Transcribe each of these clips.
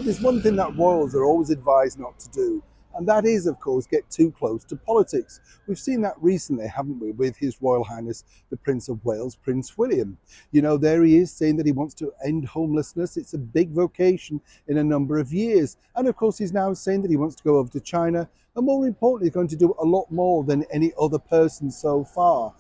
There's one thing that royals are always advised not to do, and that is, of course, get too close to politics. We've seen that recently, haven't we, with His Royal Highness, the Prince of Wales, Prince William. There he is saying that he wants to end homelessness. It's a big vocation in a number of years. And of course, he's now saying that he wants to go over to China, and more importantly, he's going to do a lot more than any other person so far.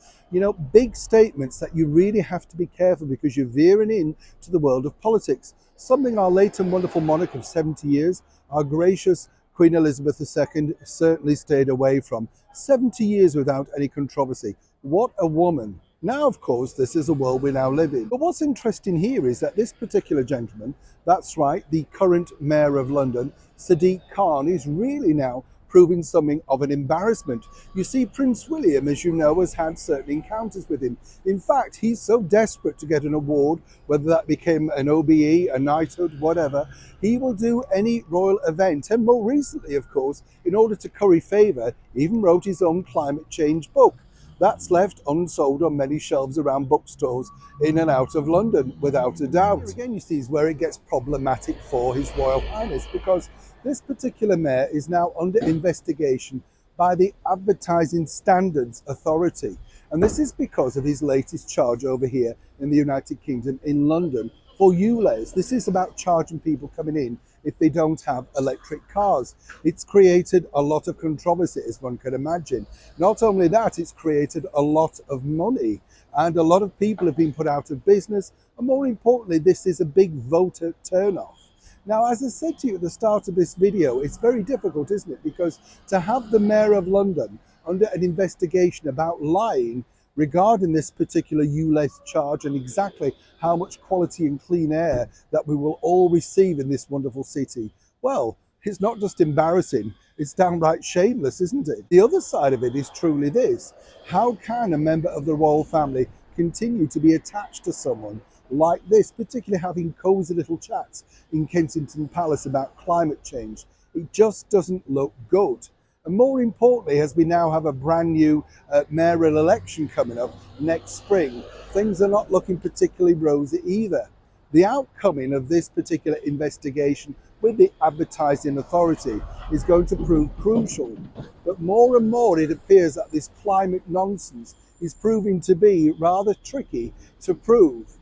Big statements that you really have to be careful because you're veering in to the world of politics. Something our late and wonderful monarch of 70 years, our gracious Queen Elizabeth II, certainly stayed away from. 70 years without any controversy. What a woman. Now, of course, this is the world we now live in. But what's interesting here is that this particular gentleman, that's right, the current Mayor of London, Sadiq Khan, is really now proving something of an embarrassment. You see, Prince William, as you know, has had certain encounters with him. In fact, he's so desperate to get an award, whether that became an OBE, a knighthood, whatever, he will do any royal event. And more recently, of course, in order to curry favour, even wrote his own climate change book. That's left unsold on many shelves around bookstores in and out of London, without a doubt. Here again, you see, is where it gets problematic for His Royal Highness, because this particular mayor is now under investigation by the Advertising Standards Authority. And this is because of his latest charge over here in the United Kingdom, in London, for ULEZ. This is about charging people coming in if they don't have electric cars. It's created a lot of controversy, as one can imagine. Not only that, it's created a lot of money, and a lot of people have been put out of business. And more importantly, this is a big voter turnoff. Now, as I said to you at the start of this video, it's very difficult, isn't it? Because to have the Mayor of London under an investigation about lying regarding this particular ULEZ charge and exactly how much quality and clean air that we will all receive in this wonderful city, well, it's not just embarrassing, it's downright shameless, isn't it? The other side of it is truly this: how can a member of the royal family continue to be attached to someone like this, particularly having cosy little chats in Kensington Palace about climate change? It just doesn't look good. And more importantly, as we now have a brand new mayoral election coming up next spring, things are not looking particularly rosy either. The outcoming of this particular investigation with the Advertising Authority is going to prove crucial. But more and more it appears that this climate nonsense is proving to be rather tricky to prove.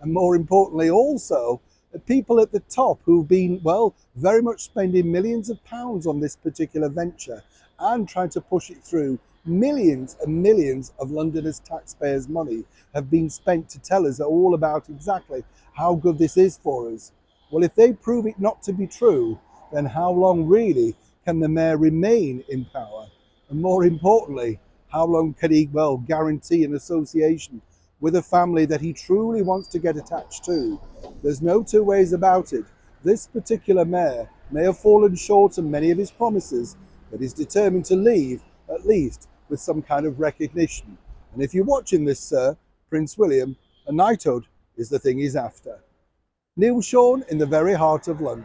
And more importantly also, the people at the top who've been, well, very much spending millions of pounds on this particular venture and trying to push it through. Millions and millions of Londoners' taxpayers' money have been spent to tell us all about exactly how good this is for us. Well, if they prove it not to be true, then how long really can the mayor remain in power? And more importantly, how long can he, well, guarantee an association with a family that he truly wants to get attached to? There's no two ways about it. This particular mayor may have fallen short on many of his promises, but he's determined to leave, at least with some kind of recognition. And if you're watching this, sir, Prince William, a knighthood is the thing he's after. Neil Sean in the very heart of London.